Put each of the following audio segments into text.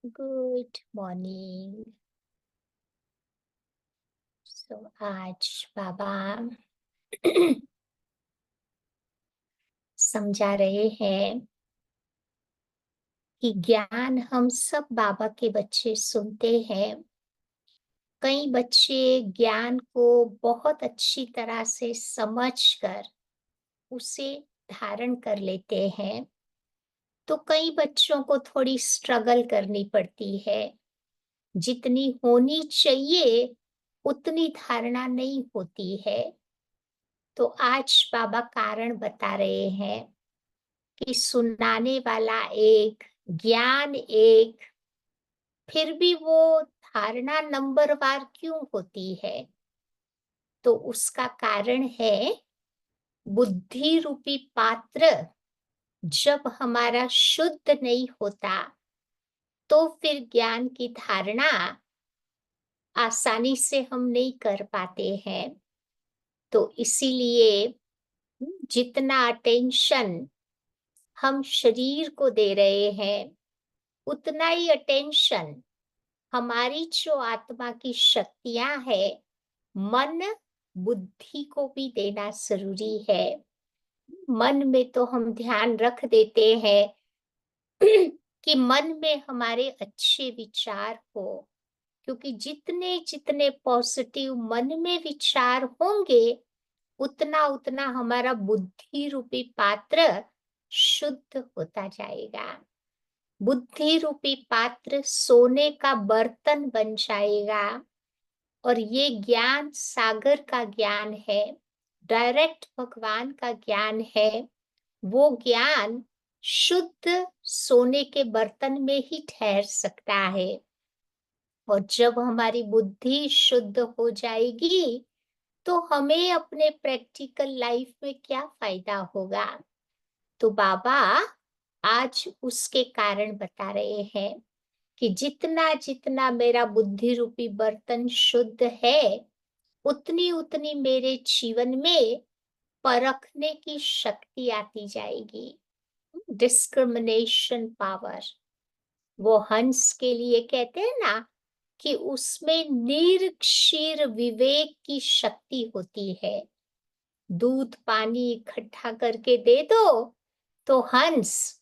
Good morning. आज बाबा समझा रहे हैं कि ज्ञान हम सब बाबा के बच्चे सुनते हैं। कई बच्चे ज्ञान को बहुत अच्छी तरह से समझकर उसे धारण कर लेते हैं, तो कई बच्चों को थोड़ी स्ट्रगल करनी पड़ती है। जितनी होनी चाहिए उतनी धारणा नहीं होती है। तो आज बाबा कारण बता रहे हैं कि सुनाने वाला एक, ज्ञान एक, फिर भी वो धारणा नंबरवार क्यों होती है? तो उसका कारण है बुद्धि रूपी पात्र जब हमारा शुद्ध नहीं होता, तो फिर ज्ञान की धारणा आसानी से हम नहीं कर पाते हैं। तो इसीलिए जितना अटेंशन हम शरीर को दे रहे हैं, उतना ही अटेंशन हमारी जो आत्मा की शक्तियां है, मन, बुद्धि को भी देना जरूरी है। मन में तो हम ध्यान रख देते हैं कि मन में हमारे अच्छे विचार हो, क्योंकि जितने जितने पॉजिटिव मन में विचार होंगे, उतना उतना हमारा बुद्धि रूपी पात्र शुद्ध होता जाएगा। बुद्धि रूपी पात्र सोने का बर्तन बन जाएगा। और ये ज्ञान सागर का ज्ञान है, डायरेक्ट भगवान का ज्ञान है। वो ज्ञान शुद्ध सोने के बर्तन में ही ठहर सकता है। और जब हमारी बुद्धि शुद्ध हो जाएगी, तो हमें अपने प्रैक्टिकल लाइफ में क्या फायदा होगा? तो बाबा आज उसके कारण बता रहे हैं कि जितना जितना मेरा बुद्धि रूपी बर्तन शुद्ध है, उतनी उतनी मेरे जीवन में परखने की शक्ति आती जाएगी। डिस्क्रिमिनेशन पावर, वो हंस के लिए कहते हैं ना कि उसमें निर्क्षीर विवेक की शक्ति होती है। दूध पानी इकट्ठा करके दे दो तो हंस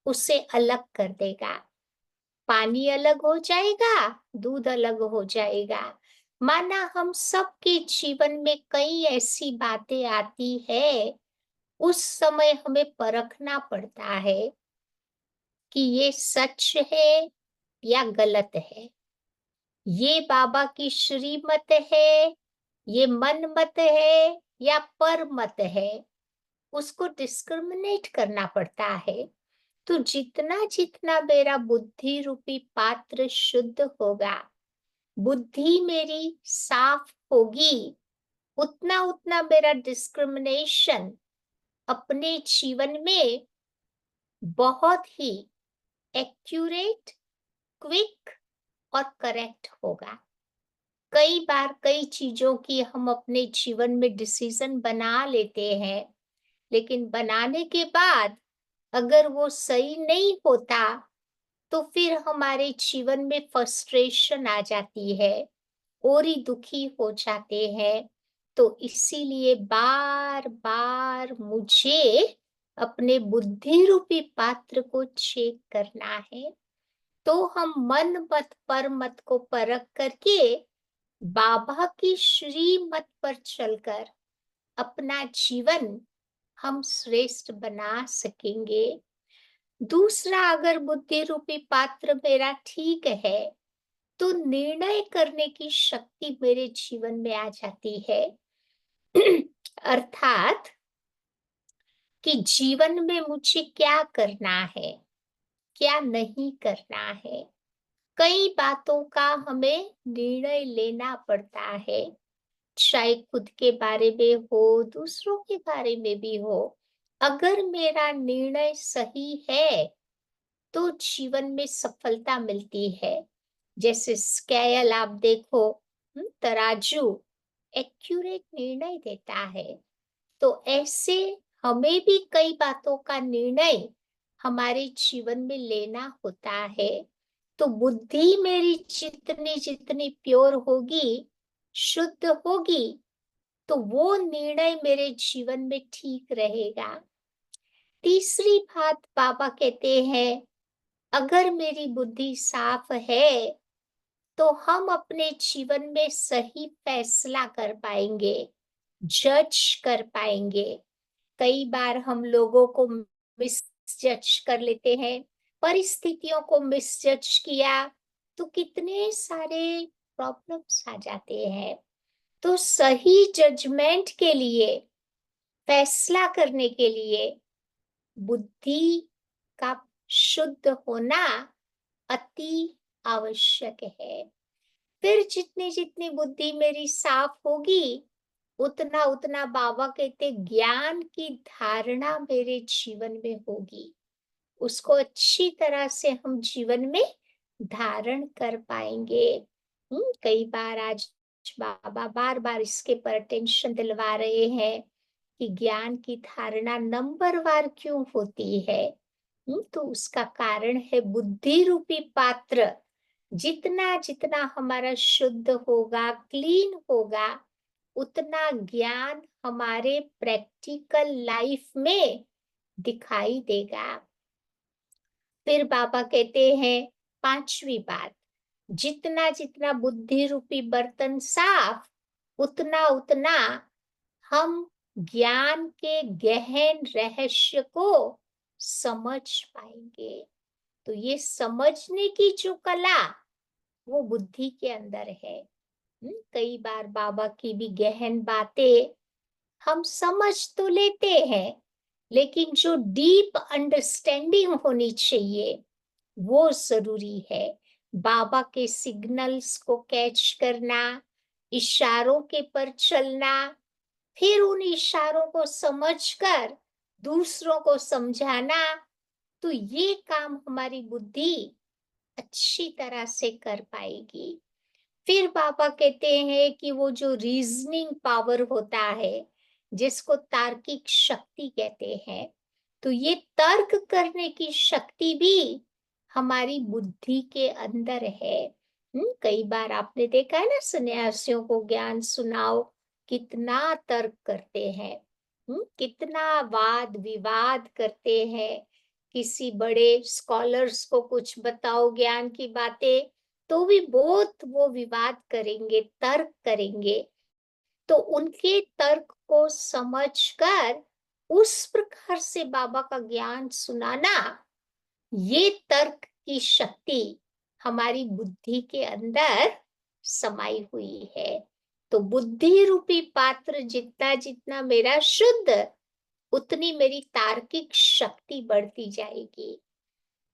उसे अलग कर देगा। पानी अलग हो जाएगा, दूध अलग हो जाएगा। माना हम सबके जीवन में कई ऐसी बातें आती है, उस समय हमें परखना पड़ता है कि ये सच है या गलत है, ये बाबा की श्रीमत है, ये मन मत है या पर मत है। उसको डिस्क्रिमिनेट करना पड़ता है। तो जितना जितना मेरा बुद्धि रूपी पात्र शुद्ध होगा, बुद्धि मेरी साफ होगी, उतना उतना मेरा डिस्क्रिमिनेशन अपने जीवन में बहुत ही एक्यूरेट, क्विक और करेक्ट होगा। कई बार कई चीजों की हम अपने जीवन में डिसीजन बना लेते हैं, लेकिन बनाने के बाद अगर वो सही नहीं होता, तो फिर हमारे जीवन में फ्रस्ट्रेशन आ जाती है और ही दुखी हो जाते हैं। तो इसीलिए बार बार मुझे अपने बुद्धि रूपी पात्र को चेक करना है। तो हम मन मत पर मत को परख करके बाबा की श्रीमत पर चलकर अपना जीवन हम श्रेष्ठ बना सकेंगे। दूसरा, अगर बुद्धि रूपी पात्र मेरा ठीक है, तो निर्णय करने की शक्ति मेरे जीवन में आ जाती है। अर्थात कि जीवन में मुझे क्या करना है, क्या नहीं करना है। कई बातों का हमें निर्णय लेना पड़ता है, चाहे खुद के बारे में हो, दूसरों के बारे में भी हो। अगर मेरा निर्णय सही है, तो जीवन में सफलता मिलती है। जैसे स्केल आप देखो, तराजू एक्यूरेट निर्णय देता है। तो ऐसे हमें भी कई बातों का निर्णय हमारे जीवन में लेना होता है। तो बुद्धि मेरी जितनी जितनी प्योर होगी, शुद्ध होगी, तो वो निर्णय मेरे जीवन में ठीक रहेगा। तीसरी बात बाबा कहते हैं, अगर मेरी बुद्धि साफ है, तो हम अपने जीवन में सही फैसला कर पाएंगे, जज कर पाएंगे। कई बार हम लोगों को मिसजज कर लेते हैं, परिस्थितियों को मिसजज किया, तो कितने सारे प्रॉब्लम्स आ जाते हैं। तो सही जजमेंट के लिए, फैसला करने के लिए बुद्धि का शुद्ध होना अति आवश्यक है। फिर जितनी जितनी बुद्धि मेरी साफ होगी, उतना उतना बाबा कहते ज्ञान की धारणा मेरे जीवन में होगी। उसको अच्छी तरह से हम जीवन में धारण कर पाएंगे। कई बार आज बाबा बार बार इसके पर अटेंशन दिलवा रहे हैं कि ज्ञान की धारणा नंबरवार क्यों होती है। तो उसका कारण है बुद्धि रूपी पात्र जितना जितना हमारा शुद्ध होगा, क्लीन होगा, उतना ज्ञान हमारे प्रैक्टिकल लाइफ में दिखाई देगा। फिर बाबा कहते हैं पांचवी बात, जितना जितना बुद्धि रूपी बर्तन साफ, उतना उतना हम ज्ञान के गहन रहस्य को समझ पाएंगे। तो ये समझने की जो कला, वो बुद्धि के अंदर है। कई बार बाबा की भी गहन बातें हम समझ तो लेते हैं, लेकिन जो डीप अंडरस्टैंडिंग होनी चाहिए, वो जरूरी है। बाबा के सिग्नल्स को कैच करना, इशारों के पर चलना, फिर उन इशारों को समझकर दूसरों को समझाना, तो ये काम हमारी बुद्धि अच्छी तरह से कर पाएगी। फिर पापा कहते हैं कि वो जो रीजनिंग पावर होता है, जिसको तार्किक शक्ति कहते हैं, तो ये तर्क करने की शक्ति भी हमारी बुद्धि के अंदर है। कई बार आपने देखा है ना, सन्यासियों को ज्ञान सुनाओ, कितना तर्क करते हैं, कितना वाद विवाद करते हैं। किसी बड़े स्कॉलर्स को कुछ बताओ ज्ञान की बातें, तो भी बहुत वो विवाद करेंगे, तर्क करेंगे। तो उनके तर्क को समझकर उस प्रकार से बाबा का ज्ञान सुनाना, ये तर्क की शक्ति हमारी बुद्धि के अंदर समाई हुई है। तो बुद्धि रूपी पात्र जितना जितना मेरा शुद्ध, उतनी मेरी तार्किक शक्ति बढ़ती जाएगी।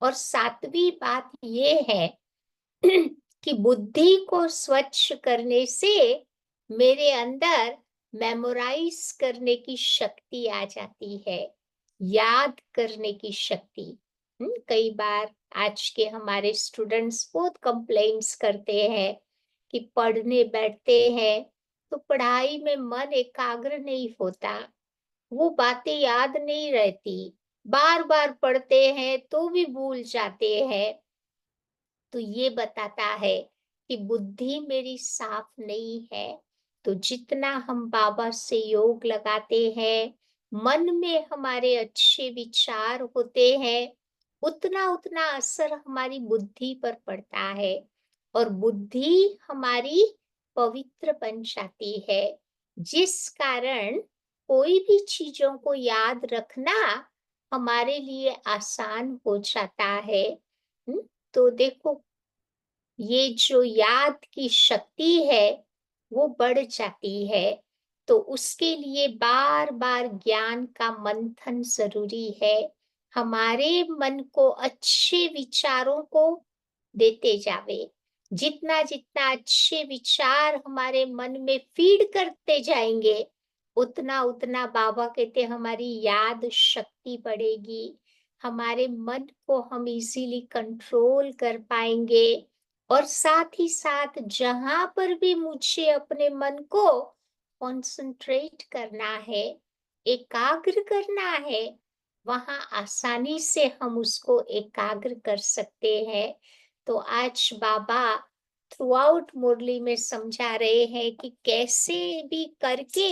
और सातवीं बात ये है कि बुद्धि को स्वच्छ करने से मेरे अंदर मेमोराइज करने की शक्ति आ जाती है, याद करने की शक्ति। कई बार आज के हमारे स्टूडेंट्स बहुत कंप्लेंट्स करते हैं कि पढ़ने बैठते हैं तो पढ़ाई में मन एकाग्र नहीं होता, वो बातें याद नहीं रहती, बार बार पढ़ते हैं तो भी भूल जाते हैं। तो ये बताता है कि बुद्धि मेरी साफ नहीं है। तो जितना हम बाबा से योग लगाते हैं, मन में हमारे अच्छे विचार होते हैं, उतना उतना असर हमारी बुद्धि पर पड़ता है और बुद्धि हमारी पवित्र बन जाती है, जिस कारण कोई भी चीजों को याद रखना हमारे लिए आसान हो जाता है। तो देखो, ये जो याद की शक्ति है, वो बढ़ जाती है। तो उसके लिए बार बार ज्ञान का मंथन जरूरी है। हमारे मन को अच्छे विचारों को देते जावे। जितना जितना अच्छे विचार हमारे मन में फीड करते जाएंगे, उतना उतना बाबा कहते हमारी याद शक्ति बढ़ेगी। हमारे मन को हम इजीली कंट्रोल कर पाएंगे। और साथ ही साथ जहां पर भी मुझे अपने मन को कंसंट्रेट करना है, एकाग्र करना है, वहां आसानी से हम उसको एकाग्र कर सकते हैं। तो आज बाबा थ्रू आउट मुरली में समझा रहे हैं कि कैसे भी करके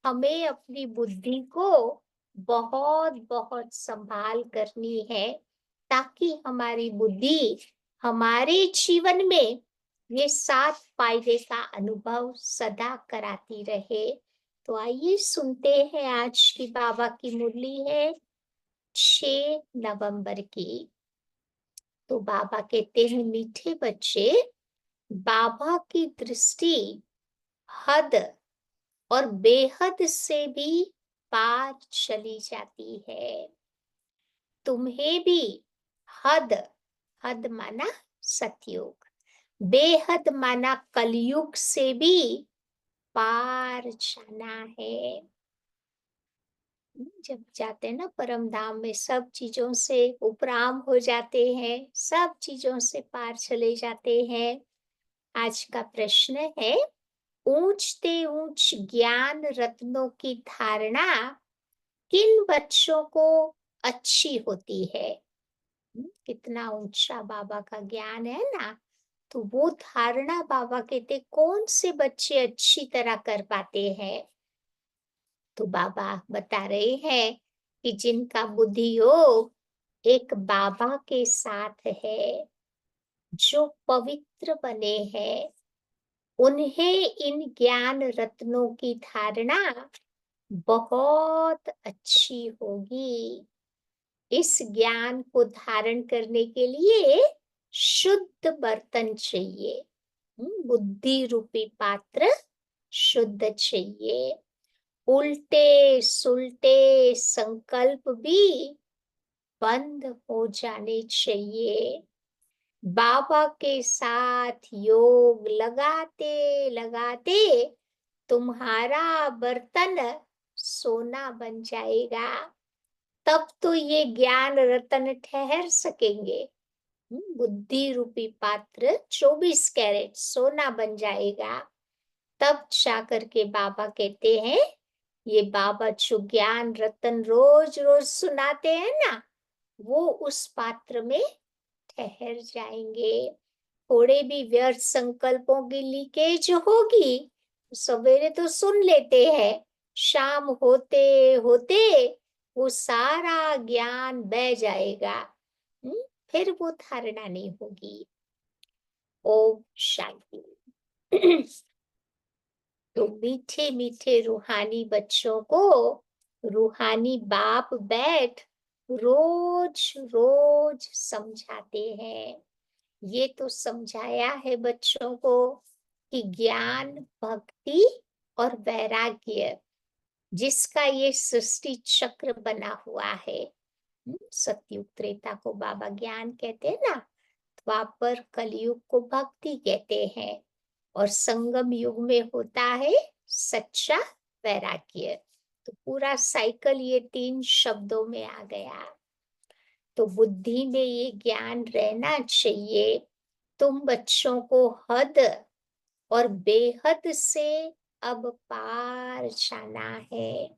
हमें अपनी बुद्धि को बहुत बहुत संभाल करनी है, ताकि हमारी बुद्धि हमारे जीवन में ये 7 फायदे का अनुभव सदा कराती रहे। तो आइए सुनते हैं, आज की बाबा की मुरली है 6 नवंबर की। तो बाबा कहते हैं, मीठे बच्चे, बाबा की दृष्टि हद और बेहद से भी पार चली जाती है। तुम्हें भी हद, हद माना सतयुग, बेहद माना कलयुग से भी पार जाना है। जब जाते हैं ना परम धाम में, सब चीजों से उपराम हो जाते हैं, सब चीजों से पार चले जाते हैं। आज का प्रश्न है, ऊंचते ऊंच ज्ञान रत्नों की धारणा किन बच्चों को अच्छी होती है? कितना ऊंचा बाबा का ज्ञान है ना। तो वो धारणा बाबा कहते कौन से बच्चे अच्छी तरह कर पाते हैं? तो बाबा बता रहे हैं कि जिनका बुद्धि योग एक बाबा के साथ है, जो पवित्र बने हैं, उन्हें इन ज्ञान रत्नों की धारणा बहुत अच्छी होगी। इस ज्ञान को धारण करने के लिए शुद्ध बर्तन चाहिए। बुद्धि रूपी पात्र शुद्ध चाहिए। उल्टे सुलटे संकल्प भी बंद हो जाने चाहिए। बाबा के साथ योग लगाते लगाते तुम्हारा बर्तन सोना बन जाएगा। तब तो ये ज्ञान रतन ठहर सकेंगे। बुद्धि रूपी पात्र 24 कैरेट सोना बन जाएगा। तब जाकर के बाबा कहते हैं, ये बाबा जो ज्ञान रतन रोज रोज सुनाते हैं ना, वो उस पात्र में ठहर जाएंगे। थोड़े भी व्यर्थ संकल्पों की लीकेज होगी, सवेरे तो सुन लेते हैं, शाम होते होते वो सारा ज्ञान बह जाएगा। फिर वो धारणा नहीं होगी। ओम शांति। तो मीठे मीठे रूहानी बच्चों को रूहानी बाप बैठ रोज रोज समझाते हैं। ये तो समझाया है बच्चों को कि ज्ञान, भक्ति और वैराग्य, जिसका ये सृष्टि चक्र बना हुआ है। सतयुग त्रेता को बाबा ज्ञान कहते हैं ना, द्वापर कलयुग को भक्ति कहते हैं, और संगम युग में होता है सच्चा वैराग्य। तो पूरा साइकिल ये 3 शब्दों में आ गया। तो बुद्धि में ये ज्ञान रहना चाहिए। तुम बच्चों को हद और बेहद से अब पार जाना है।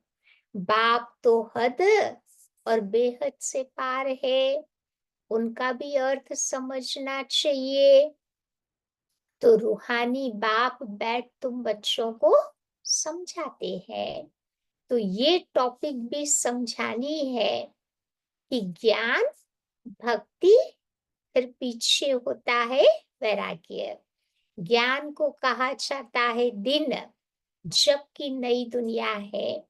बाप तो हद और बेहद से पार है, उनका भी अर्थ समझना चाहिए। तो रूहानी बाप बैठ तुम बच्चों को समझाते हैं। तो ये टॉपिक भी समझानी है कि ज्ञान, भक्ति, फिर पीछे होता है वैराग्य। ज्ञान को कहा जाता है दिन, जबकि नई दुनिया है,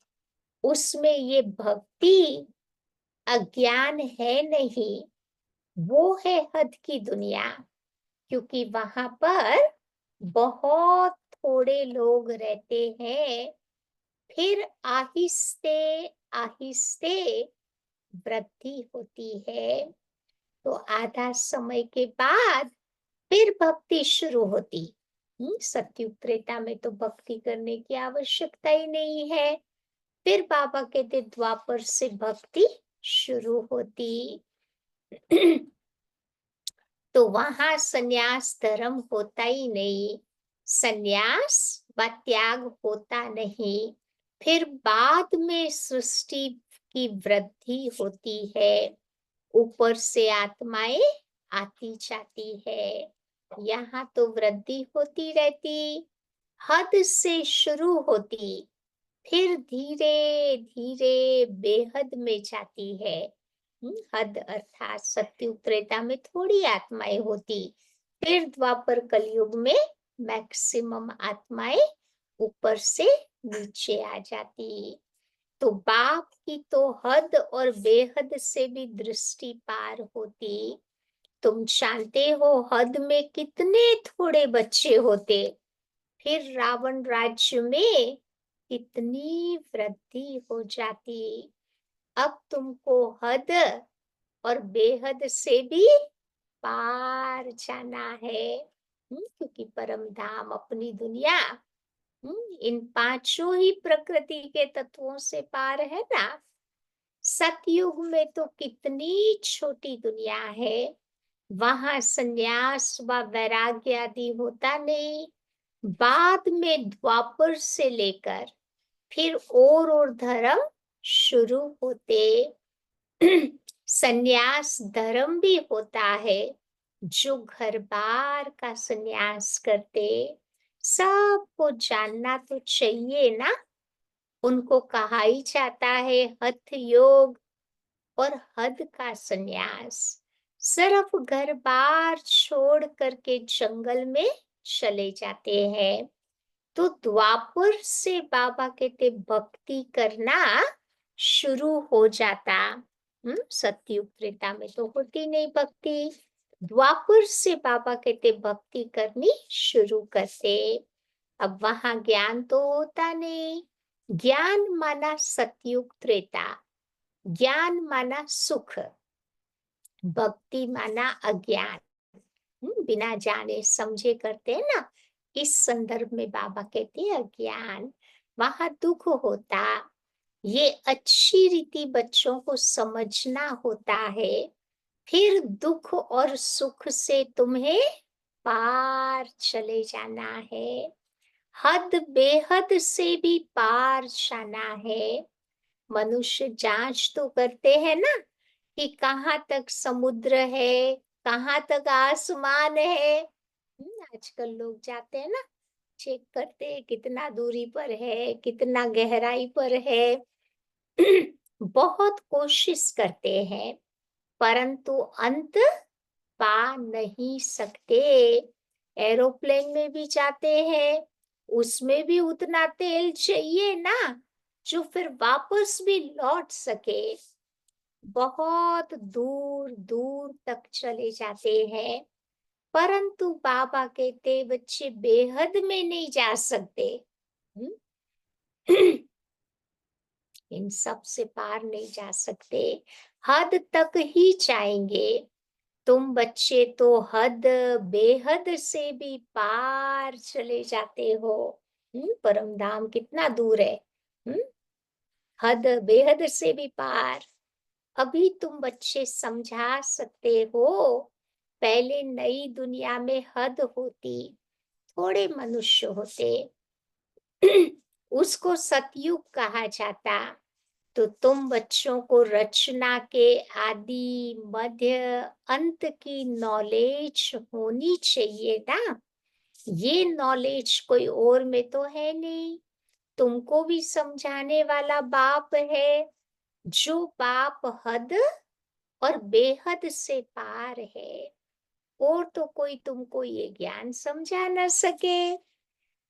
उसमें ये भक्ति अज्ञान है नहीं, वो है हद की दुनिया। क्योंकि वहां पर बहुत थोड़े लोग रहते हैं, फिर आहिस्ते आहिस्ते वृद्धि होती है। तो आधा समय के बाद फिर भक्ति शुरू होती। सतयुग त्रेता में तो भक्ति करने की आवश्यकता ही नहीं है। फिर बाबा कहते द्वापर से भक्ति शुरू होती। तो वहां संन्यास धर्म होता ही नहीं, संन्यास व त्याग होता नहीं। फिर बाद में सृष्टि की वृद्धि होती है। ऊपर से आत्माएं आती जाती है। यहाँ तो वृद्धि होती रहती, हद से शुरू होती, फिर धीरे-धीरे बेहद में जाती है। हद अर्थात सत्युग त्रेता में थोड़ी आत्माएँ होती, फिर द्वापर कलयुग में मैक्सिमम आत्माएँ ऊपर से नीचे आ जाती। तो बाप की तो हद और बेहद से भी दृष्टि पार होती। तुम जानते हो हद में कितने थोड़े बच्चे होते, फिर रावण राज्य में कितनी वृद्धि हो जाती। अब तुमको हद और बेहद से भी पार जाना है। क्योंकि परम धाम अपनी दुनिया इन पांचों ही प्रकृति के तत्वों से पार है ना। सतयुग में तो कितनी छोटी दुनिया है, वहां संन्यास व वैराग्य आदि होता नहीं। बाद में द्वापर से लेकर फिर और धर्म शुरू होते। संन्यास धर्म भी होता है, जो घर बार का संन्यास करते। सबको जानना तो चाहिए ना। उनको कहा ही जाता है हठ योग और हद का संन्यास। सिर्फ घर बार छोड़ करके जंगल में चले जाते हैं। तो द्वापर से बाबा कहते भक्ति करना शुरू हो जाता। सतयुग त्रेता में तो होती नहीं भक्ति। द्वापर से बाबा कहते भक्ति करनी शुरू करते। अब वहां ज्ञान तो होता नहीं। ज्ञान माना सतयुग त्रेता, ज्ञान माना सुख, भक्ति माना अज्ञान। बिना जाने समझे करते हैं ना। इस संदर्भ में बाबा कहते हैं अज्ञान, वहां दुख होता। ये अच्छी रीति बच्चों को समझना होता है। फिर दुख और सुख से तुम्हें पार चले जाना है। हद बेहद से भी पार जाना है। मनुष्य जांच तो करते हैं ना कि कहाँ तक समुद्र है, कहाँ तक आसमान है। आजकल लोग जाते हैं ना, चेक करते हैं कितना दूरी पर है, कितना गहराई पर है। बहुत कोशिश करते हैं, परंतु अंत पा नहीं सकते। एरोप्लेन में भी जाते हैं, उसमें भी उतना तेल चाहिए ना, जो फिर वापस भी लौट सके। बहुत दूर दूर तक चले जाते हैं, परंतु बाबा कहते बच्चे बेहद में नहीं जा सकते। हम्म? इन सब से पार नहीं जा सकते, हद तक ही जाएंगे। तुम बच्चे तो हद बेहद से भी पार चले जाते हो। परम धाम कितना दूर है। हम्म? हद बेहद से भी पार। अभी तुम बच्चे समझा सकते हो, पहले नई दुनिया में हद होती, थोड़े मनुष्य होते। उसको सतयुग कहा जाता। तो तुम बच्चों को रचना के आदि मध्य अंत की नॉलेज होनी चाहिए ना। ये नॉलेज कोई और में तो है नहीं। तुमको भी समझाने वाला बाप है, जो बाप हद और बेहद से पार है। और तो कोई तुमको ये ज्ञान समझा न सके।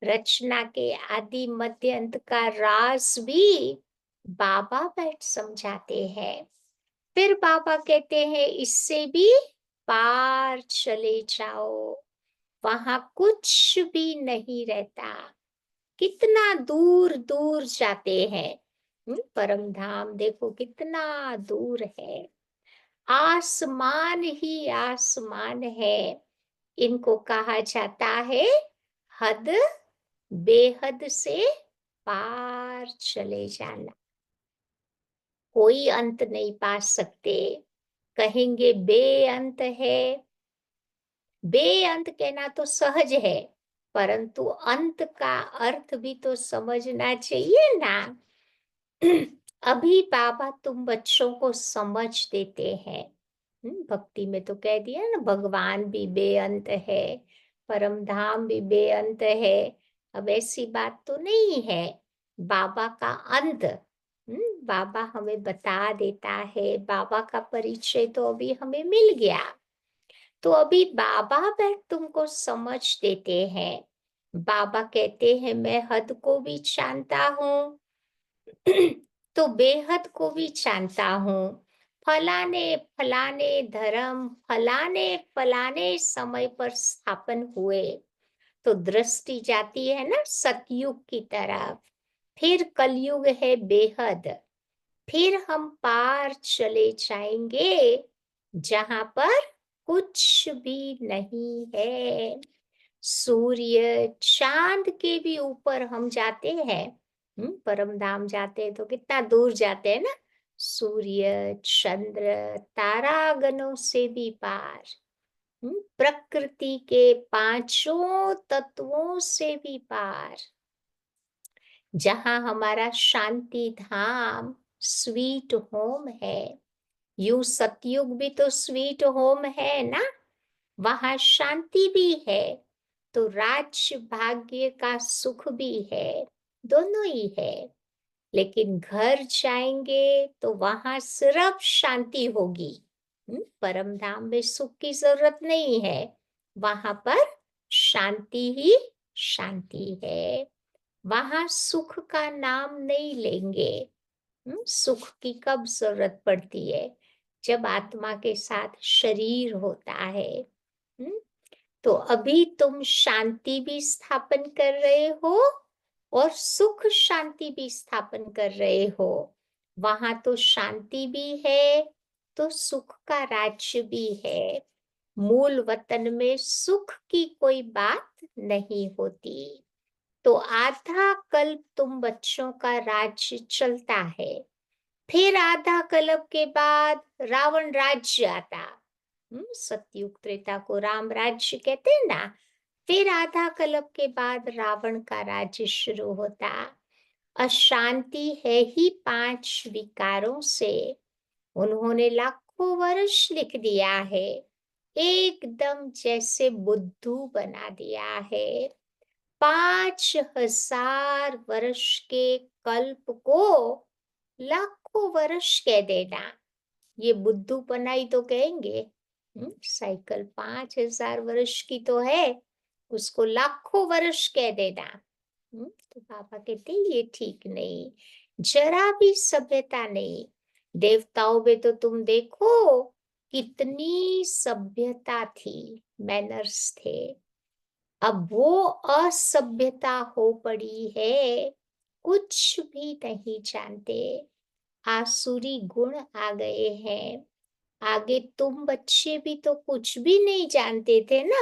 रचना के आदि मध्य अंत का राज भी बाबा बैठ समझाते हैं। फिर बाबा कहते हैं इससे भी पार चले जाओ, वहां कुछ भी नहीं रहता। कितना दूर दूर जाते हैं। परम धाम देखो कितना दूर है, आसमान ही आसमान है। इनको कहा जाता है हद बेहद से पार चले जाना। कोई अंत नहीं पा सकते। कहेंगे बेअंत है, बेअंत कहना तो सहज है, परंतु अंत का अर्थ भी तो समझना चाहिए ना। अभी बाबा तुम बच्चों को समझ देते हैं। भक्ति में तो कह दिया ना, भगवान भी बेअंत है, परम धाम भी बेअंत है। अब ऐसी बात तो नहीं है। बाबा का अंत, बाबा हमें बता देता है, बाबा का परिचय तो अभी हमें मिल गया। तो अभी बाबा बैठ तुमको समझ देते हैं। बाबा कहते हैं मैं हद को भी जानता हूँ, तो बेहद को भी जानता हूँ। फलाने फलाने धर्म फलाने फलाने समय पर स्थापन हुए। तो दृष्टि जाती है ना सतयुग की तरफ, फिर कलयुग है बेहद, फिर हम पार चले जाएंगे जहां पर कुछ भी नहीं है। सूर्य चांद के भी ऊपर हम जाते हैं। परम धाम जाते हैं तो कितना दूर जाते हैं ना। सूर्य चंद्र तारागणों से भी पार, प्रकृति के पांचों तत्वों से भी पार, जहां हमारा शांति धाम स्वीट होम है। यूं सतयुग भी तो स्वीट होम है ना, वहां शांति भी है, तो राज्य भाग्य का सुख भी है, दोनों ही है। लेकिन घर जाएंगे तो वहां सिर्फ शांति होगी। परम धाम में सुख की जरूरत नहीं है, वहां पर शांति ही शांति है। वहां सुख का नाम नहीं लेंगे। सुख की कब जरूरत पड़ती है? जब आत्मा के साथ शरीर होता है। हम्म, तो अभी तुम शांति भी स्थापन कर रहे हो और सुख शांति भी स्थापन कर रहे हो। वहां तो शांति भी है, तो सुख का राज्य भी है। मूल वतन में सुख की कोई बात नहीं होती। तो आधा कल्प तुम बच्चों का राज्य चलता है, फिर आधा कल्प के बाद रावण राज्य आता। सतयुग त्रेता को राम राज्य कहते हैं ना। फिर आधा कल्प के बाद रावण का राज्य शुरू होता। अशांति है ही 5 विकारों से। उन्होंने लाखों वर्ष लिख दिया है, एकदम जैसे बुद्धू बना दिया है। 5000 वर्ष के कल्प को लाखों वर्ष कह देना, ये बुद्धू बनाई तो कहेंगे। साइकिल 5000 वर्ष की तो है, उसको लाखों वर्ष कह देना। तो पापा कहते ये ठीक नहीं, जरा भी सभ्यता नहीं। देवताओं में तो तुम देखो कितनी सभ्यता थी, मैनर्स थे। अब वो असभ्यता हो पड़ी है, कुछ भी नहीं जानते। आसुरी गुण आ गए हैं। आगे तुम बच्चे भी तो कुछ भी नहीं जानते थे ना।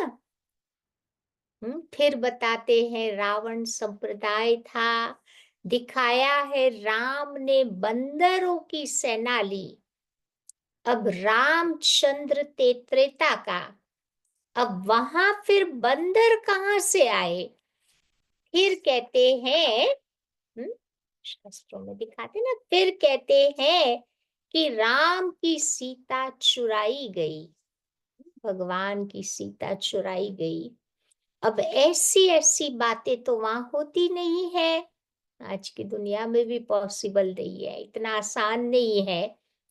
फिर बताते हैं रावण संप्रदाय था, दिखाया है राम ने बंदरों की सेना ली। अब रामचंद्र त्रेता का, अब वहां फिर बंदर कहाँ से आए? फिर कहते हैं, शास्त्रों में दिखाते ना, फिर कहते हैं कि राम की सीता चुराई गई, भगवान की सीता चुराई गई। अब ऐसी ऐसी बातें तो वहां होती नहीं है। आज की दुनिया में भी पॉसिबल नहीं है, इतना आसान नहीं है।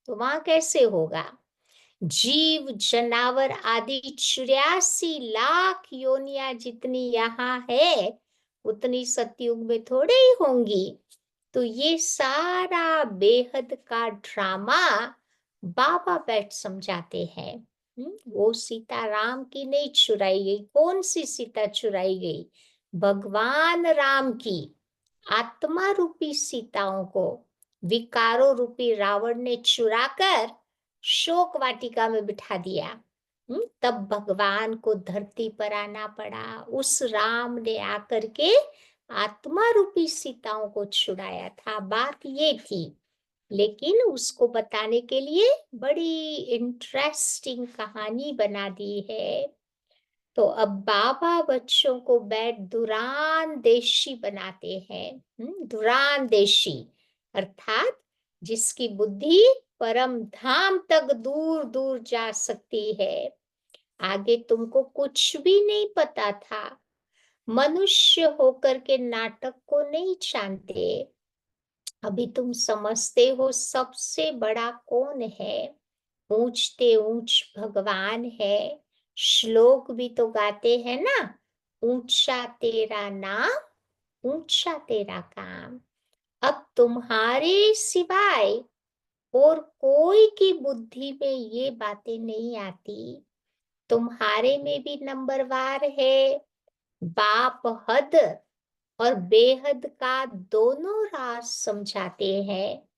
तो वहां कैसे होगा? जीव जनावर आदि 84 लाख योनिया जितनी यहाँ है, उतनी सतयुग में थोड़े ही होंगी। तो ये सारा बेहद का ड्रामा बाबा बैठ समझाते हैं। वो सीता राम की नहीं चुराई गई। कौन सी सीता चुराई गई? भगवान राम की आत्मा रूपी सीताओं को विकारों रूपी रावण ने चुराकर शोक वाटिका में बिठा दिया। तब भगवान को धरती पर आना पड़ा। उस राम ने आकर के आत्मा रूपी सीताओं को छुड़ाया था, बात ये थी। लेकिन उसको बताने के लिए बड़ी इंटरेस्टिंग कहानी बना दी है। तो अब बाबा बच्चों को बैठ दुरान देशी बनाते हैं। दुरान देशी अर्थात जिसकी बुद्धि परम धाम तक दूर दूर जा सकती है। आगे तुमको कुछ भी नहीं पता था। मनुष्य होकर के नाटक को नहीं जानते। अभी तुम समझते हो सबसे बड़ा कौन है। ऊंचते ऊंच भगवान है। श्लोक भी तो गाते हैं ना, ऊंचा तेरा नाम, ऊंचा तेरा काम। अब तुम्हारे सिवाय और कोई की बुद्धि में ये बातें नहीं आती। तुम्हारे में भी नंबरवार है। बाप हद और बेहद का दोनों राज समझाते हैं।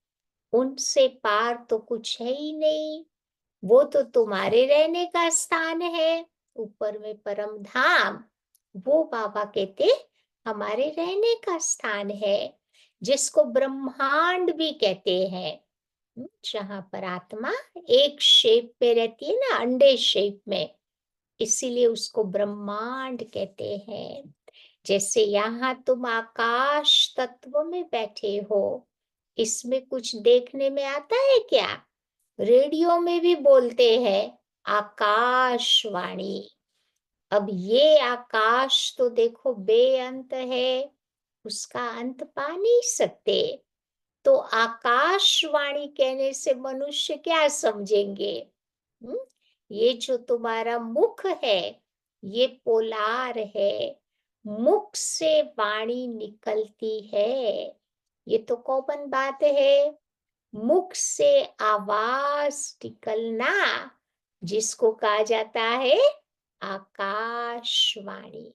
उनसे पार तो कुछ है ही नहीं। वो तो तुम्हारे रहने का स्थान है। ऊपर में परम धाम, वो बाबा कहते हमारे रहने का स्थान है, जिसको ब्रह्मांड भी कहते हैं। जहाँ पर आत्मा एक शेप में रहती है ना, अंडे शेप में, इसीलिए उसको ब्रह्मांड कहते हैं। जैसे यहाँ तुम आकाश तत्व में बैठे हो, इसमें कुछ देखने में आता है क्या? रेडियो में भी बोलते हैं आकाशवाणी। अब ये आकाश तो देखो बेअंत है, उसका अंत पा नहीं सकते। तो आकाशवाणी कहने से मनुष्य क्या समझेंगे? हम्म? ये जो तुम्हारा मुख है, ये पोलार है। मुख से वाणी निकलती है, ये तो कॉमन बात है। मुख से आवाज निकलना, जिसको कहा जाता है आकाशवाणी।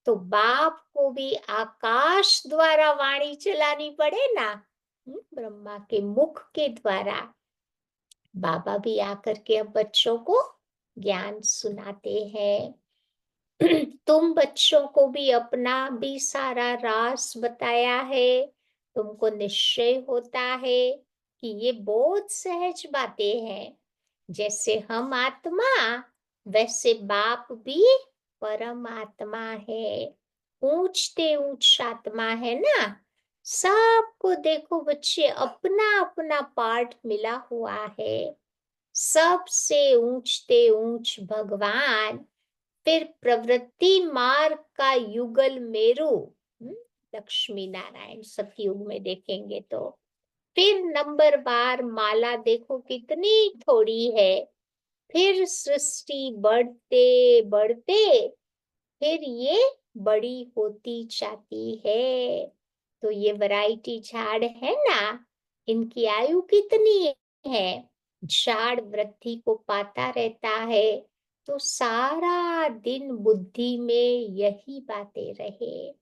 तो बाप को भी आकाश द्वारा वाणी चलानी पड़े ना, ब्रह्मा के मुख के द्वारा। बाबा भी आकर के अब बच्चों को ज्ञान सुनाते हैं। तुम बच्चों को भी अपना भी सारा राज बताया है। तुमको निश्चय होता है कि ये बहुत सहज बातें हैं। जैसे हम आत्मा, वैसे बाप भी परमात्मा है। ऊंचते ऊंच आत्मा है ना। सबको देखो बच्चे, अपना अपना पार्ट मिला हुआ है। सबसे ऊंचते ऊंच भगवान, फिर प्रवृत्ति मार्ग का युगल मेरु, लक्ष्मी नारायण सतयुग में देखेंगे तो। फिर नंबर बार माला देखो कितनी थोड़ी है। फिर सृष्टि बढ़ते बढ़ते, फिर ये बड़ी होती जाती है। तो ये वैरायटी झाड़ है ना, इनकी आयु कितनी है? झाड़ वृद्धि को पाता रहता है, तो सारा दिन बुद्धि में यही बातें रहे।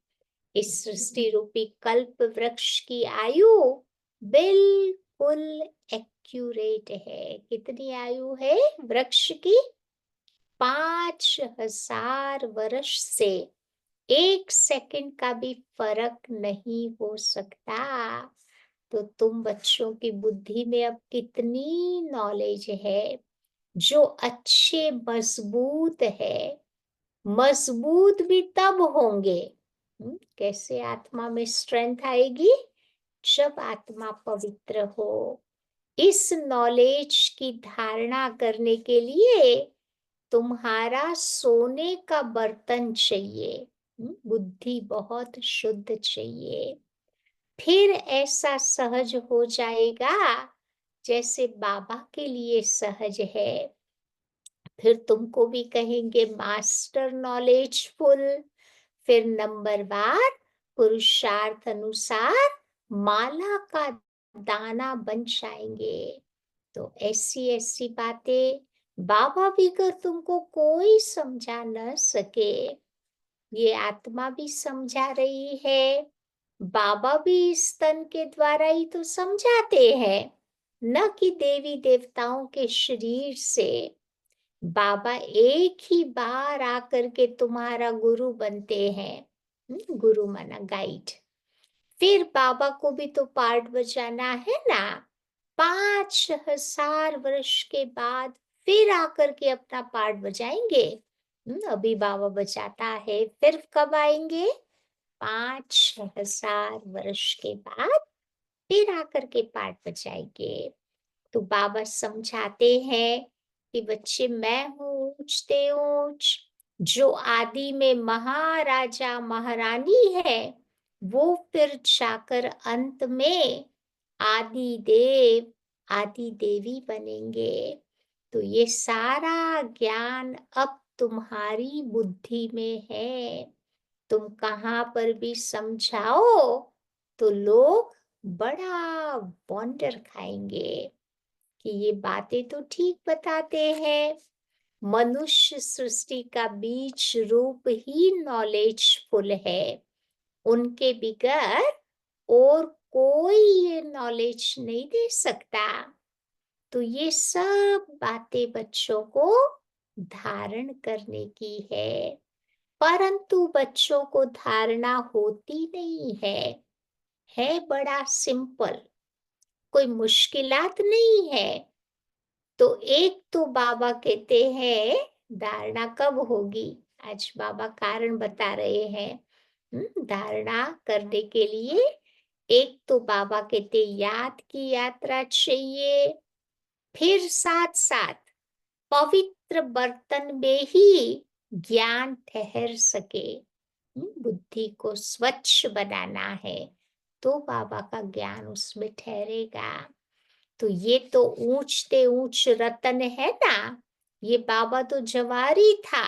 इस सृष्टि रूपी कल्प वृक्ष की आयु बिल्कुल एक्यूरेट है। कितनी आयु है वृक्ष की? 5000 वर्ष से 1 सेकंड का भी फर्क नहीं हो सकता। तो तुम बच्चों की बुद्धि में अब कितनी नॉलेज है, जो अच्छे मजबूत है। मजबूत भी तब होंगे, कैसे आत्मा में स्ट्रेंथ आएगी? जब आत्मा पवित्र हो। इस नॉलेज की धारणा करने के लिए तुम्हारा सोने का बर्तन चाहिए। बुद्धि बहुत शुद्ध चाहिए। फिर ऐसा सहज हो जाएगा जैसे बाबा के लिए सहज है। फिर तुमको भी कहेंगे मास्टर नॉलेजफुल। फिर नंबर बार पुरुषार्थ अनुसार माला का दाना बन जाएंगे। तो ऐसी ऐसी बातें बाबा भी अगर तुमको कोई समझा न सके, ये आत्मा भी समझा रही है। बाबा भी इस तन के द्वारा ही तो समझाते हैं, न कि देवी देवताओं के शरीर से। बाबा एक ही बार आकर के तुम्हारा गुरु बनते हैं। गुरु माना गाइड। फिर बाबा को भी तो पार्ट बजाना है ना। 5000 वर्ष के बाद फिर आकर के अपना पार्ट बजाएंगे। अभी बाबा बजाता है, फिर कब आएंगे? 5000 वर्ष के बाद फिर आकर के पार्ट बजाएंगे। तो बाबा समझाते हैं कि बच्चे, मैं हूँ ऊंच ते ऊंच, जो आदि में महाराजा महारानी है, वो फिर जाकर अंत में आदि देव आदि देवी बनेंगे। तो ये सारा ज्ञान अब तुम्हारी बुद्धि में है। तुम कहाँ पर भी समझाओ तो लोग बड़ा वंडर खाएंगे कि ये बातें तो ठीक बताते हैं। मनुष्य सृष्टि का बीज रूप ही नॉलेजफुल है। उनके बिगैर और कोई ये नॉलेज नहीं दे सकता। तो ये सब बातें बच्चों को धारण करने की है, परंतु बच्चों को धारणा होती नहीं है बड़ा सिंपल, कोई मुश्किलात नहीं है। तो एक तो बाबा कहते हैं धारणा कब होगी, आज बाबा कारण बता रहे हैं। धारणा करने के लिए एक तो बाबा कहते याद की यात्रा चाहिए, फिर साथ साथ पवित्र बर्तन में ही ज्ञान ठहर सके। बुद्धि को स्वच्छ बनाना है तो बाबा का ज्ञान उसमें ठहरेगा। तो ये तो ऊंचते ऊंच रतन है ना, ये बाबा तो जवारी था।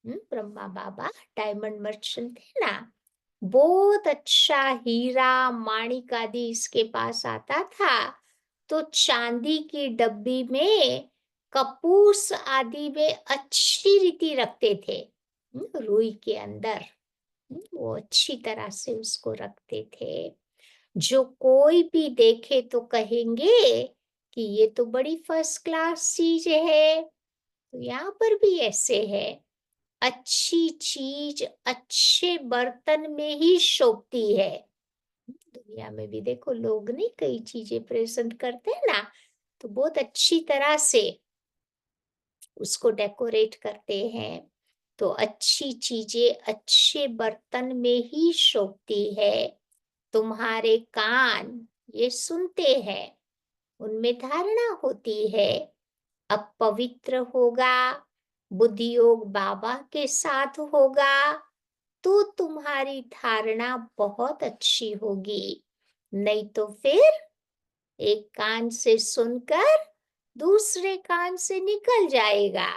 ब्रह्मा बाबा डायमंड मर्चेंट थे ना। बहुत अच्छा हीरा माणिक आदि इसके पास आता था, तो चांदी की डब्बी में कपूस आदि में अच्छी रीति रखते थे। रुई के अंदर वो अच्छी तरह से उसको रखते थे। जो कोई भी देखे तो कहेंगे कि ये तो बड़ी फर्स्ट क्लास चीज है। तो यहाँ पर भी ऐसे है, अच्छी चीज अच्छे बर्तन में ही शोभती है। दुनिया में भी देखो लोग नहीं कई चीजें प्रेजेंट करते हैं ना, तो बहुत अच्छी तरह से उसको डेकोरेट करते हैं। तो अच्छी चीजें अच्छे बर्तन में ही शोभती है। तुम्हारे कान ये सुनते हैं, उनमें धारणा होती है। अब पवित्र होगा, बुद्धि योग बाबा के साथ होगा, तो तुम्हारी धारणा बहुत अच्छी होगी। नहीं तो फिर एक कान से सुनकर दूसरे कान से निकल जाएगा।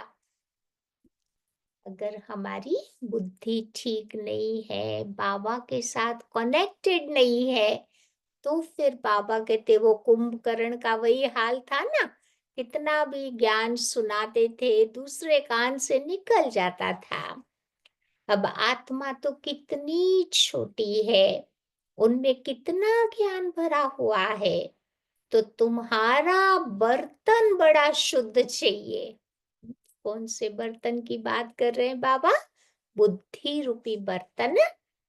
अगर हमारी बुद्धि ठीक नहीं है, बाबा के साथ कनेक्टेड नहीं है, तो फिर बाबा कहते वो कुंभकर्ण का वही हाल था ना, कितना भी ज्ञान सुनाते थे दूसरे कान से निकल जाता था। अब आत्मा तो कितनी छोटी है, उनमें कितना ज्ञान भरा हुआ है। तो तुम्हारा बर्तन बड़ा शुद्ध चाहिए। कौन से बर्तन की बात कर रहे हैं बाबा? बुद्धि रूपी बर्तन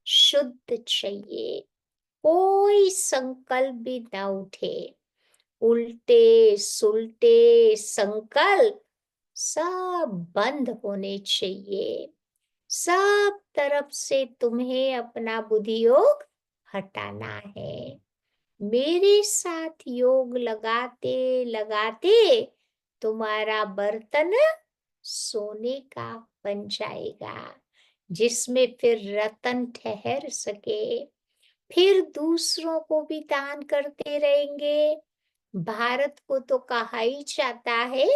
शुद्ध चाहिए। कोई संकल्प भी ना उठे, उल्टे सुलटे संकल्प सब बंद होने चाहिए। सब तरफ से तुम्हें अपना बुद्धि योग हटाना है। मेरे साथ योग लगाते लगाते तुम्हारा बर्तन सोने का बन जाएगा, जिसमें फिर रतन ठहर सके। फिर दूसरों को भी दान करते रहेंगे। भारत को तो कहा ही जाता है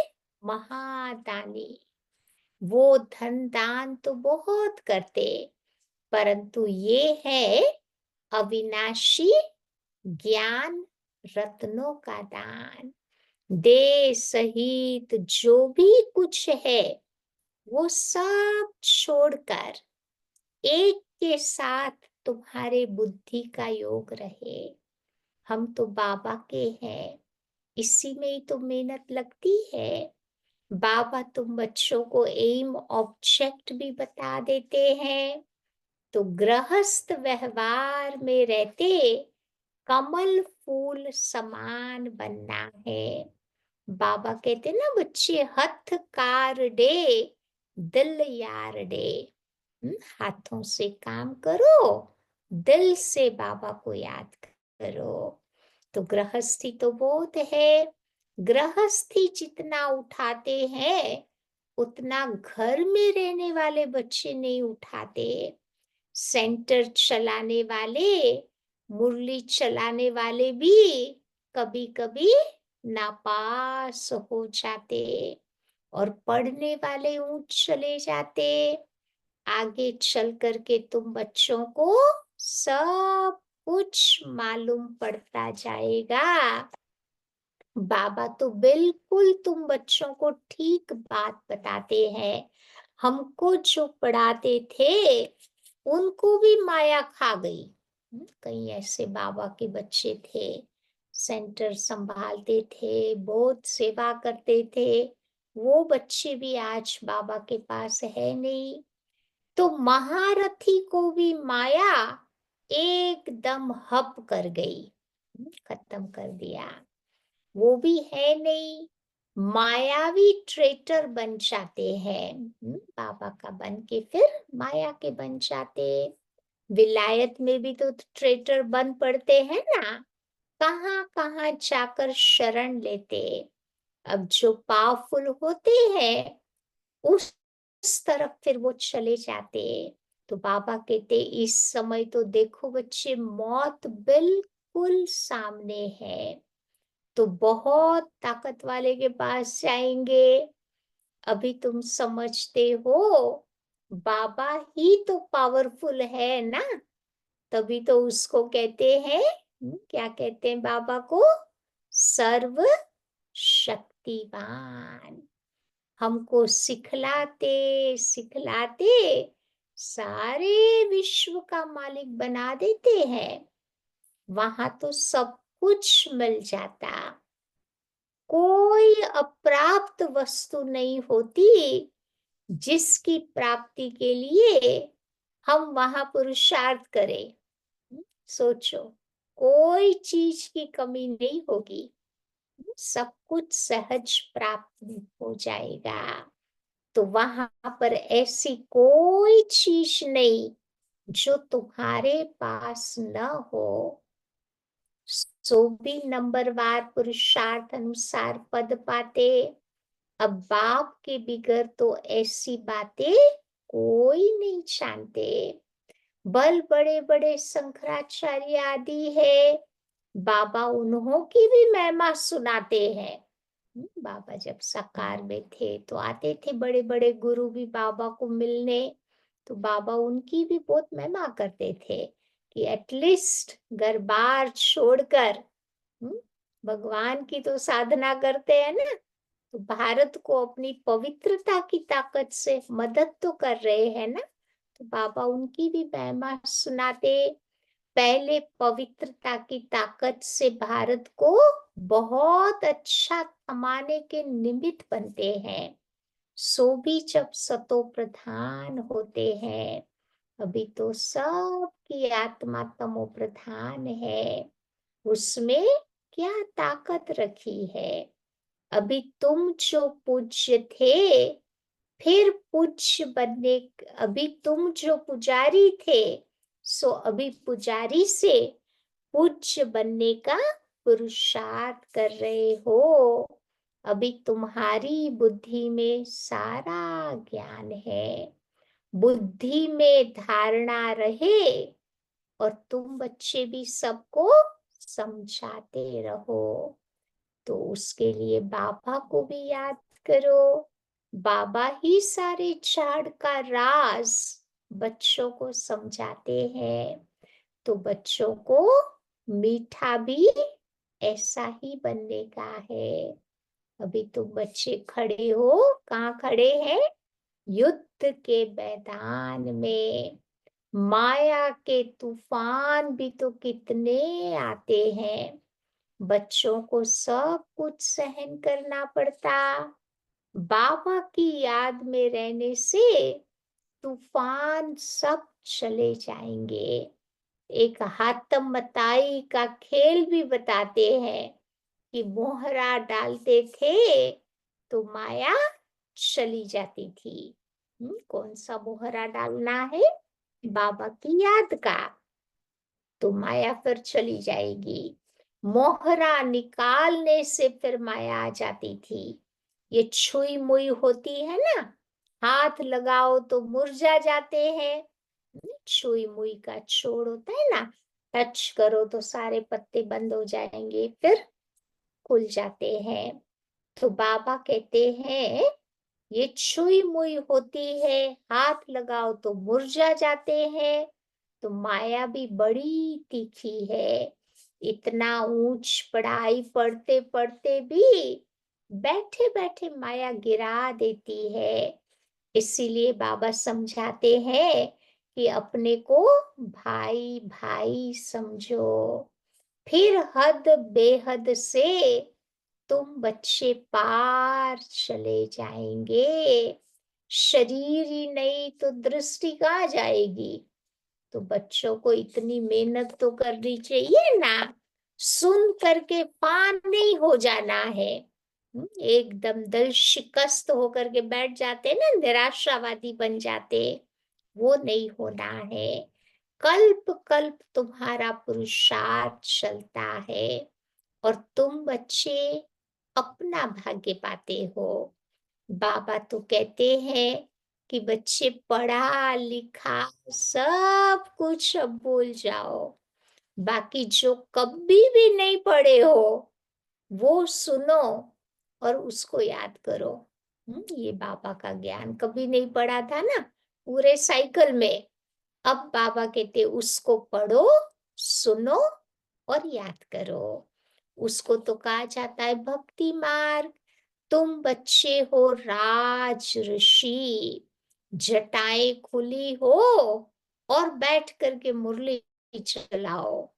महादानी। वो धन दान तो बहुत करते, परंतु ये है अविनाशी ज्ञान रत्नों का दान। देह सहित जो भी कुछ है वो सब छोड़कर एक के साथ तुम्हारे बुद्धि का योग रहे। हम तो बाबा के हैं, इसी में ही तो मेहनत लगती है। बाबा तुम बच्चों को एम ऑब्जेक्ट भी बता देते हैं। तो गृहस्थ व्यवहार में रहते कमल फूल समान बनना है। बाबा कहते ना बच्चे, हथ कार डे दिल यार डे। हाथों से काम करो, दिल से बाबा को याद करो। तो गृहस्थी तो बहुत है, गृहस्थी जितना उठाते हैं, उतना घर में रहने वाले बच्चे नहीं उठाते। सेंटर चलाने वाले, मुरली चलाने वाले भी कभी-कभी नापास हो जाते और पढ़ने वाले ऊंच चले जाते। आगे चल कर के तुम बच्चों को सब कुछ मालूम पड़ता जाएगा। बाबा तो बिल्कुल तुम बच्चों को ठीक बात बताते हैं। हमको जो पढ़ाते थे, उनको भी माया खा गई। कई ऐसे बाबा के बच्चे थे, सेंटर संभालते थे, बहुत सेवा करते थे। वो बच्चे भी आज बाबा के पास है नहीं। तो महारथी को भी माया एकदम हप कर गई, खत्म कर दिया। वो भी है नहीं। मायावी ट्रेटर बन जाते हैं, बाबा का बन के फिर माया के बन जाते। विलायत में भी तो ट्रेटर बन पड़ते हैं ना, कहाँ कहाँ जाकर शरण लेते। अब जो पावरफुल होते हैं, उस तरफ फिर वो चले जाते। तो बाबा कहते इस समय तो देखो बच्चे, मौत बिल्कुल सामने है, तो बहुत ताकत वाले के पास जाएंगे। अभी तुम समझते हो बाबा ही तो पावरफुल है ना, तभी तो उसको कहते हैं, क्या कहते हैं बाबा को? सर्व शक्तिमान। हमको सिखलाते सिखलाते सारे विश्व का मालिक बना देते हैं। वहां तो सब कुछ मिल जाता, कोई अप्राप्त वस्तु नहीं होती जिसकी प्राप्ति के लिए हम वहां पुरुषार्थ करें। सोचो, कोई चीज की कमी नहीं होगी, सब कुछ सहज प्राप्त हो जाएगा। तो वहां पर ऐसी कोई चीज नहीं जो तुम्हारे पास न हो। सो भी नंबरवार पुरुषार्थ अनुसार पद पाते। अब बाप के बिगर तो ऐसी बातें कोई नहीं जानते। बल बड़े बड़े शंकराचार्य आदि है, बाबा उन्हों की भी महिमा सुनाते हैं। बाबा जब साकार में थे तो आते थे बड़े बड़े गुरु भी बाबा को मिलने, तो बाबा उनकी भी बहुत महिमा करते थे कि एटलीस्ट घर बार छोड़कर भगवान की तो साधना करते हैं ना, तो भारत को अपनी पवित्रता की ताकत से मदद तो कर रहे हैं ना। तो बाबा उनकी भी महिमा सुनाते। पहले पवित्रता की ताकत से भारत को बहुत अच्छा कमाने के निमित्त बनते हैं। सो भी जब सतो प्रधान होते हैं, अभी तो सबकी आत्मा तमो प्रधान है, उसमें क्या ताकत रखी है। अभी तुम जो पूज्य थे, फिर पूज्य बनने, अभी तुम जो पुजारी थे, सो अभी पुजारी से पूज्य बनने का पुरुषार्थ कर रहे हो। अभी तुम्हारी बुद्धि में सारा ज्ञान है, बुद्धि में धारणा रहे, और तुम बच्चे भी सबको समझाते रहो। तो उसके लिए बाबा को भी याद करो। बाबा ही सारे झाड़ का राज बच्चों को समझाते हैं। तो बच्चों को मीठा भी ऐसा ही बनने का है। अभी तो बच्चे खड़े हो, कहाँ खड़े हैं? युद्ध के मैदान में। माया के तूफान भी तो कितने आते हैं, बच्चों को सब कुछ सहन करना पड़ता। बाबा की याद में रहने से तूफान सब चले जाएंगे। एक हातम मताई का खेल भी बताते हैं कि मोहरा डालते थे तो माया चली जाती थी। कौन सा मोहरा डालना है? बाबा की याद का, तो माया फिर चली जाएगी। मोहरा निकालने से फिर माया आ जाती थी। ये छुई मुई होती है ना, हाथ लगाओ तो मुरझा जाते हैं। छुई मुई का छोड़ होता है ना, टच करो तो सारे पत्ते बंद हो जाएंगे, फिर खुल जाते हैं। तो बाबा कहते हैं ये छुई मुई होती है, हाथ लगाओ तो मुरझा जाते हैं। तो माया भी बड़ी तीखी है। इतना ऊंच पढ़ाई पढ़ते पढ़ते भी बैठे बैठे माया गिरा देती है। इसीलिए बाबा समझाते हैं कि अपने को भाई भाई समझो। फिर हद बेहद से तुम बच्चे पार चले जाएंगे। शरीर ही नहीं तो दृष्टि कहाँ जाएगी। तो बच्चों को इतनी मेहनत तो करनी चाहिए ना, सुन करके पार नहीं हो जाना है। एकदम दिल शिकस्त होकर के बैठ जाते ना, निराशावादी बन जाते, वो नहीं होना है। कल्प कल्प तुम्हारा पुरुषार्थ चलता है और तुम बच्चे अपना भाग्य पाते हो। बाबा तो कहते हैं कि बच्चे पढ़ा लिखा सब कुछ अब भूल जाओ, बाकी जो कभी भी नहीं पढ़े हो वो सुनो और उसको याद करो। ये बाबा का ज्ञान कभी नहीं पढ़ा था ना पूरे साइकिल में। अब बाबा कहते उसको पढ़ो, सुनो और याद करो। उसको तो कहा जाता है भक्ति मार्ग। तुम बच्चे हो राज ऋषि, जटाएं खुली हो और बैठ करके मुरली चलाओ।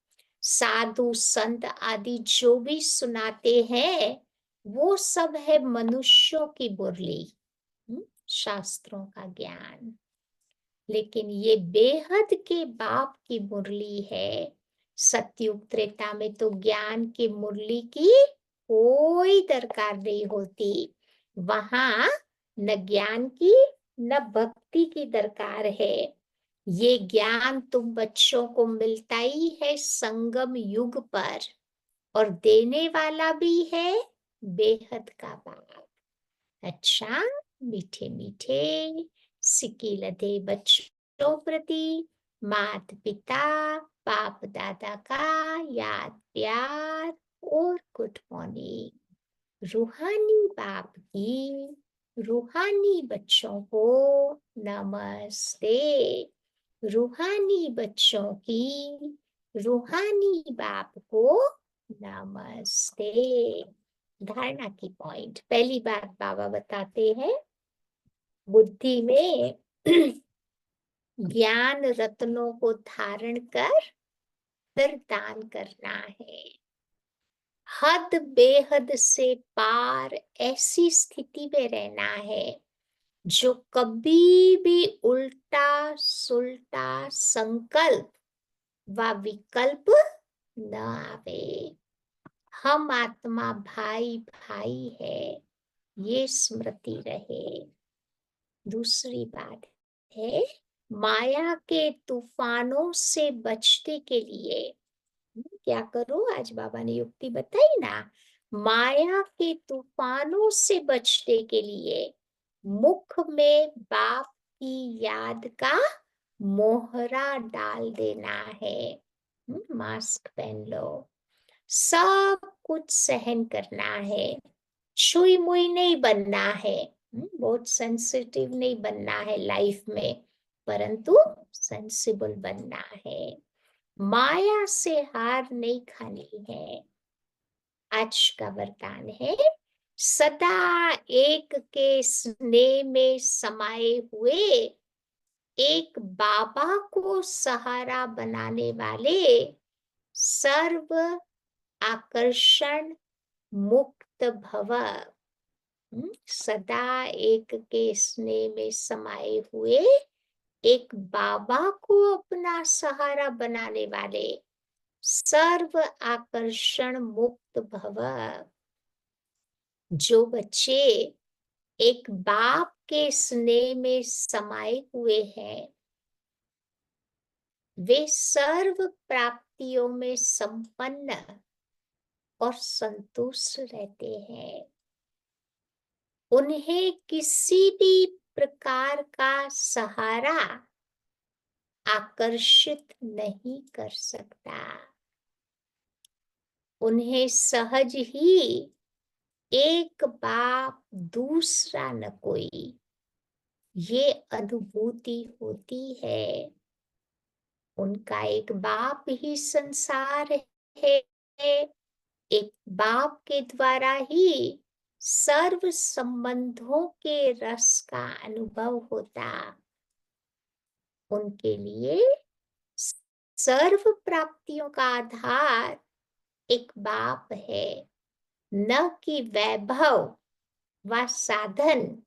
साधु संत आदि जो भी सुनाते हैं वो सब है मनुष्यों की मुरली, शास्त्रों का ज्ञान। लेकिन ये बेहद के बाप की मुरली है। सतयुग त्रेता में तो ज्ञान की मुरली की कोई दरकार नहीं होती। वहां न ज्ञान की न भक्ति की दरकार है। ये ज्ञान तुम बच्चों को मिलता ही है संगम युग पर, और देने वाला भी है बेहद का बाप। अच्छा, मीठे मीठे सिक्की लदे बच्चों प्रति मात पिता बाप दादा का याद प्यार और गुड मॉर्निंग। रूहानी बाप की रूहानी बच्चों को नमस्ते। रूहानी बच्चों की रूहानी बाप को नमस्ते। धारणा की पॉइंट, पहली बात बाबा बताते हैं बुद्धि में ज्ञान रत्नों को धारण कर फिर दान करना है। हद बेहद से पार ऐसी स्थिति में रहना है जो कभी भी उल्टा सुल्टा संकल्प व विकल्प न आवे। हम आत्मा भाई भाई है, ये स्मृति रहे। दूसरी बात है माया के तूफानों से बचने के लिए क्या करो, आज बाबा ने युक्ति बताई ना। माया के तूफानों से बचने के लिए मुख में बाप की याद का मोहरा डाल देना है। मास्क पहन लो, सब कुछ सहन करना है, छुई मुई नहीं बनना है। बहुत सेंसिटिव नहीं बनना है लाइफ में, परंतु सेंसिबल बनना है। माया से हार नहीं खानी है। आज का वरदान है सदा एक के स्नेह में समाये हुए एक बाबा को सहारा बनाने वाले सर्व आकर्षण मुक्त भव। सदा एक के स्नेह में समाये हुए एक बाबा को अपना सहारा बनाने वाले सर्व आकर्षण मुक्त भव। जो बच्चे एक बाप के स्नेह में समाये हुए हैं वे सर्व प्राप्तियों में संपन्न और संतुष्ट रहते हैं। उन्हें किसी भी प्रकार का सहारा आकर्षित नहीं कर सकता। उन्हें सहज ही एक बाप दूसरा न कोई, ये अनुभूति होती है। उनका एक बाप ही संसार है। एक बाप के द्वारा ही सर्व संबंधों के रस का अनुभव होता। उनके लिए सर्व प्राप्तियों का आधार एक बाप है, न कि वैभव व साधन।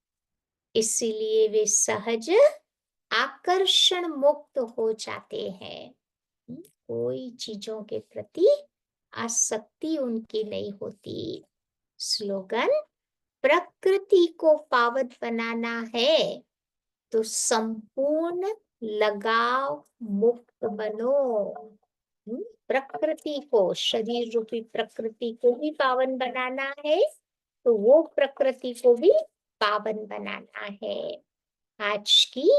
इसीलिए वे सहज आकर्षण मुक्त हो जाते हैं। कोई चीजों के प्रति आसक्ति उनकी नहीं होती। स्लोगन, प्रकृति को पावन बनाना है तो संपूर्ण लगाव मुक्त बनो। प्रकृति को, शरीर रूपी प्रकृति को भी पावन बनाना है तो वो प्रकृति को भी पावन बनाना है। आज की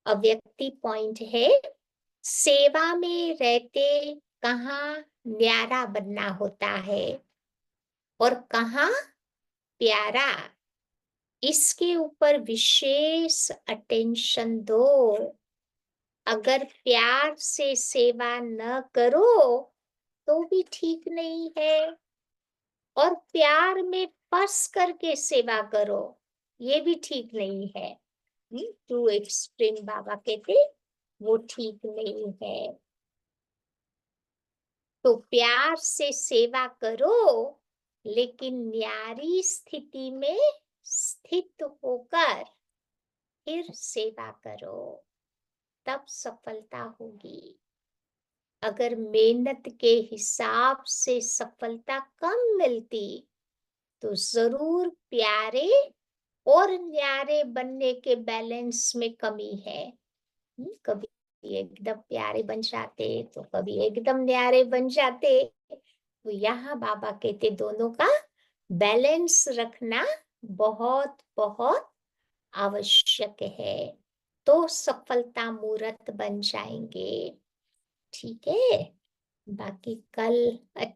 अव्यक्ति पॉइंट है, सेवा में रहते कहाँ न्यारा बनना होता है और कहाँ प्यारा, इसके ऊपर विशेष अटेंशन दो। अगर प्यार से सेवा न करो तो भी ठीक नहीं है, और प्यार में फंस करके सेवा करो ये भी ठीक नहीं है। टू एक्सट्रीम बाबा कहते वो ठीक नहीं है। तो प्यार से सेवा करो, लेकिन न्यारी स्थिति में स्थित होकर फिर सेवा करो, तब सफलता होगी। अगर मेहनत के हिसाब से सफलता कम मिलती तो जरूर प्यारे और न्यारे बनने के बैलेंस में कमी है। कभी एकदम प्यारे बन जाते तो कभी एकदम न्यारे बन जाते। तो यहाँ बाबा कहते दोनों का बैलेंस रखना बहुत बहुत आवश्यक है, तो सफलता मूर्त बन जाएंगे। ठीक है, बाकी कल